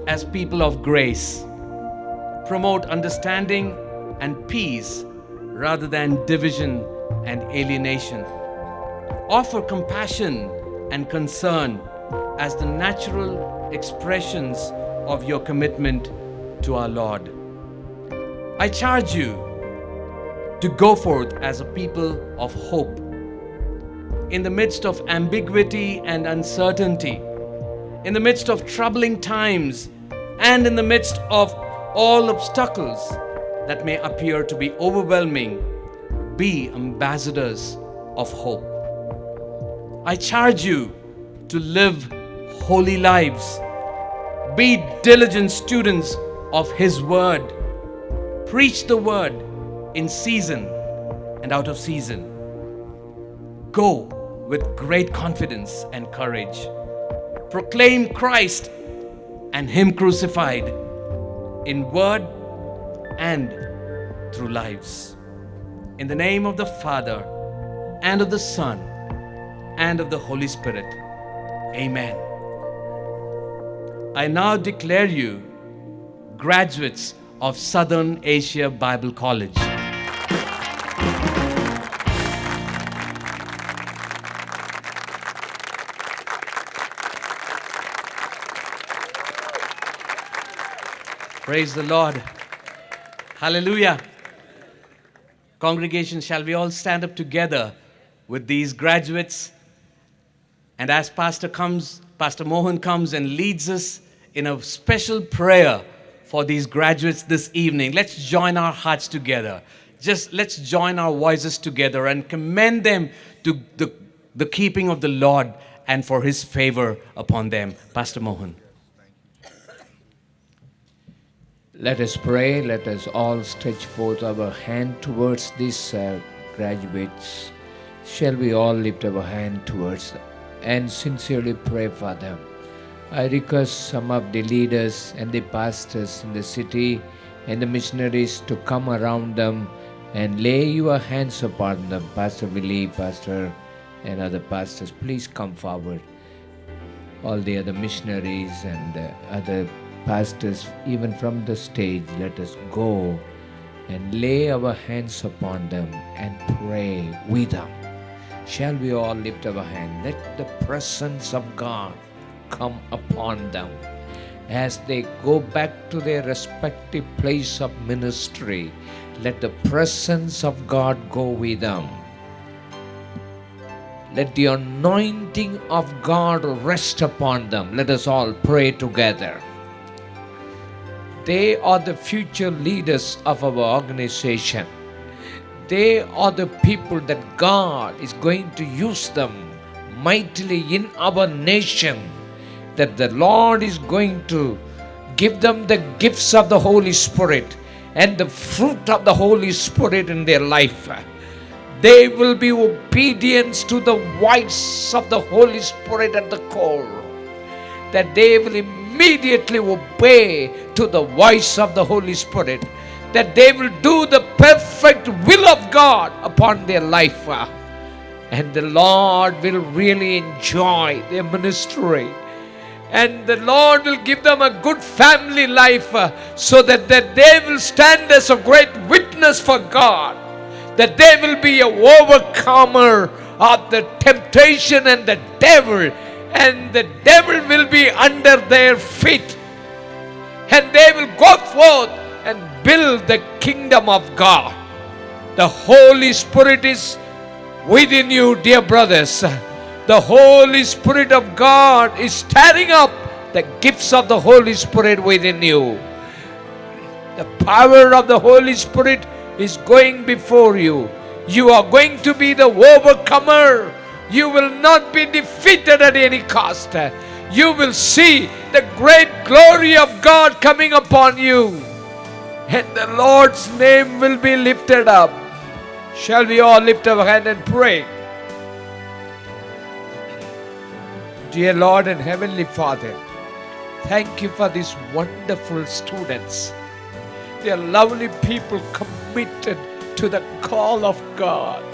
as people of grace, promote understanding and peace rather than division and alienation. Offer compassion and concern as the natural expressions of your commitment to our Lord. I charge you to go forth as a people of hope in the midst of ambiguity and uncertainty, in the midst of troubling times, and in the midst of all obstacles that may appear to be overwhelming. Be ambassadors of hope. I charge you to live holy lives. Be diligent students of His Word. Preach the Word in season and out of season. Go with great confidence and courage. Proclaim Christ and Him crucified in word and through lives. In the name of the Father, and of the Son, and of the Holy Spirit. Amen. I now declare you graduates of Southern Asia Bible College. Praise the Lord. Hallelujah. Congregation, shall we all stand up together with these graduates? And as Pastor Mohan comes and leads us in a special prayer for these graduates this evening, let's join our hearts together. Let's join our voices together and commend them to the keeping of the Lord and for His favor upon them. Pastor Mohan. Let us pray. Let us all stretch forth our hand towards these graduates. Shall we all lift our hand towards them and sincerely pray for them? I request some of the leaders and the pastors in the city and the missionaries to come around them and lay your hands upon them. Pastor Willie, Pastor and other pastors, please come forward. All the other missionaries and other pastors, even from the stage, let us go and lay our hands upon them and pray with them. Shall we all lift our hand? Let the presence of God come upon them as they go back to their respective place of ministry. Let the presence of God go with them. Let the anointing of God rest upon them. Let us all pray together. They are the future leaders of our organization. They are the people that God is going to use them mightily in our nation. That the Lord is going to give them the gifts of the Holy Spirit and the fruit of the Holy Spirit in their life. They will be obedient to the voice of the Holy Spirit at the core. That they will immediately obey to the voice of the Holy Spirit, that they will do the perfect will of God upon their life, and the Lord will really enjoy their ministry, and the Lord will give them a good family life, so that they will stand as a great witness for God, that they will be a overcomer of the temptation and the devil, and the devil will be under their feet, and they will go forth and build the kingdom of God. The Holy Spirit is within you, dear brothers. The Holy Spirit of God is stirring up the gifts of the Holy Spirit within you. The power of the Holy Spirit is going before you. You are going to be the overcomer. You will not be defeated at any cost. You will see the great glory of God coming upon you, and the Lord's name will be lifted up. Shall we all lift our hand and pray? Dear Lord and Heavenly Father, thank you for these wonderful students. They are lovely people committed to the call of God.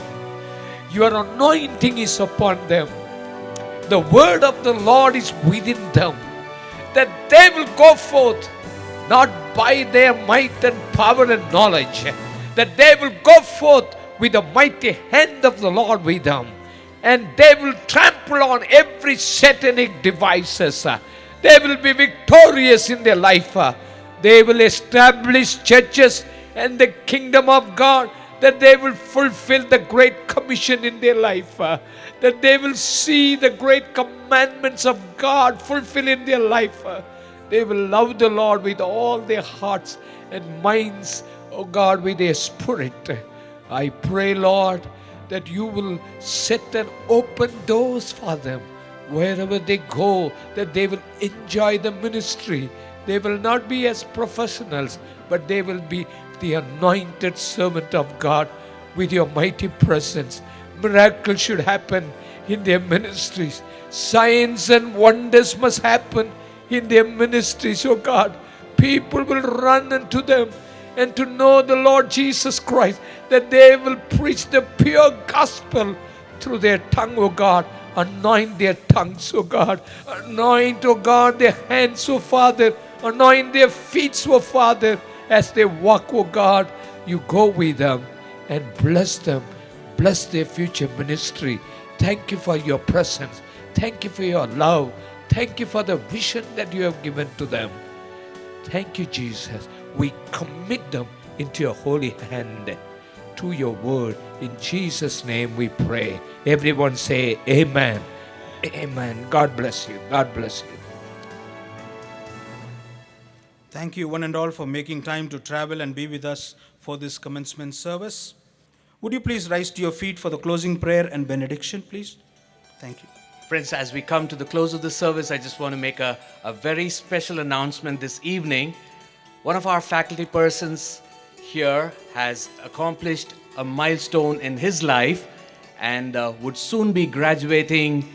Your anointing is upon them. The word of the Lord is within them. that they will go forth not by their might and power and knowledge, that they will go forth with the mighty hand of the Lord with them, and they will trample on every satanic devices. They will be victorious in their life. They will establish churches and the kingdom of God, that they will fulfill the great commission in their life, that they will see the great commandments of God fulfilled in their life. They will love the Lord with all their hearts and minds, oh God, with their spirit. I pray, Lord, that you will set and open doors for them wherever they go, that they will enjoy the ministry. They will not be as professionals, but they will be the anointed servant of God with your mighty presence. Miracles should happen in their ministries. Signs and wonders must happen in their ministries, oh God. People will run unto them and to know the Lord Jesus Christ, that they will preach the pure gospel through their tongue, oh God. Anoint their tongues, oh God. Anoint, oh God, their hands, oh Father. Anoint their feet, oh Father. As they walk, oh God, you go with them and bless them. Bless their future ministry. Thank you for your presence. Thank you for your love. Thank you for the vision that you have given to them. Thank you, Jesus. We commit them into your holy hand, to your word. In Jesus' name we pray. Everyone say amen. Amen. God bless you. God bless you. Thank you, one and all, for making time to travel and be with us for this commencement service. Would you please rise to your feet for the closing prayer and benediction, please? Thank you. Friends, as we come to the close of the service, I just want to make a very special announcement this evening. One of our faculty persons here has accomplished a milestone in his life and would soon be graduating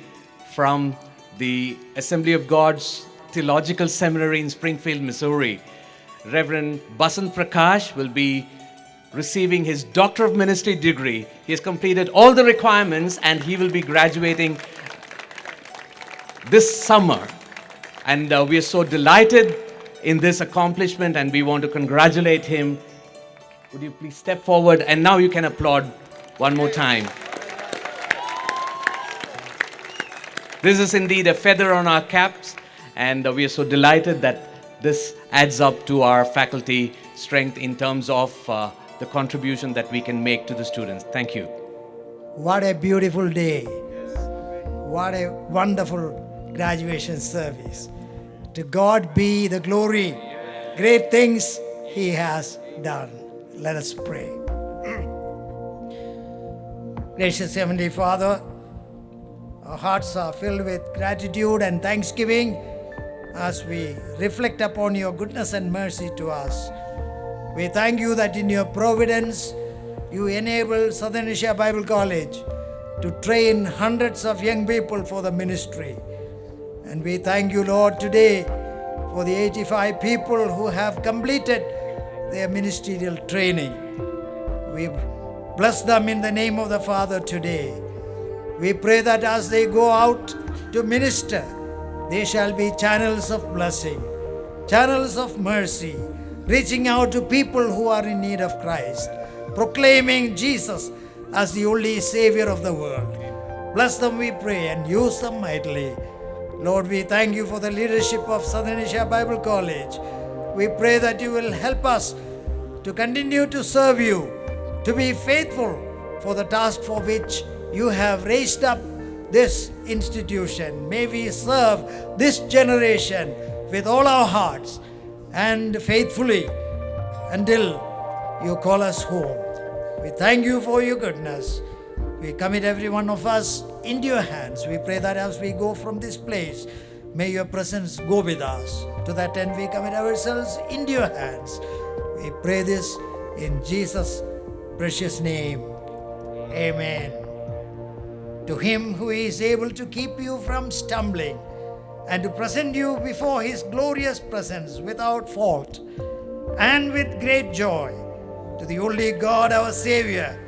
from the Assembly of God's Theological Seminary in Springfield, Missouri. Reverend Basant Prakash will be receiving his Doctor of Ministry degree. He has completed all the requirements and he will be graduating this summer. And we are so delighted in this accomplishment and we want to congratulate him. Would you please step forward, and now you can applaud one more time. This is indeed a feather on our caps, and we are so delighted that this adds up to our faculty strength in terms of the contribution that we can make to the students. Thank you. What a beautiful day. What a wonderful graduation service. To God be the glory. Great things He has done. Let us pray. Gracious Heavenly Father, our hearts are filled with gratitude and thanksgiving as we reflect upon your goodness and mercy to us. We thank you that in your providence, you enable Southern Asia Bible College to train hundreds of young people for the ministry. And we thank you, Lord, today for the 85 people who have completed their ministerial training. We bless them in the name of the Father today. We pray that as they go out to minister, they shall be channels of blessing, channels of mercy, reaching out to people who are in need of Christ, proclaiming Jesus as the only Savior of the world. Bless them, we pray, and use them mightily. Lord, we thank you for the leadership of Southern Asia Bible College. We pray that you will help us to continue to serve you, to be faithful for the task for which you have raised up this institution. May we serve this generation with all our hearts and faithfully until you call us home. We thank you for your goodness. We commit every one of us into your hands. We pray that as we go from this place, may your presence go with us. To that end, we commit ourselves into your hands. We pray this in Jesus' precious name. Amen. To him who is able to keep you from stumbling and to present you before his glorious presence without fault and with great joy, to the only God, our Savior,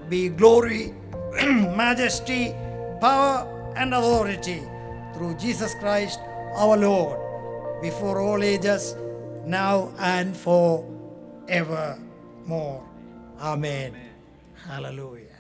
be glory, majesty, power, and authority through Jesus Christ our Lord, before all ages, now and forevermore. Amen. Hallelujah.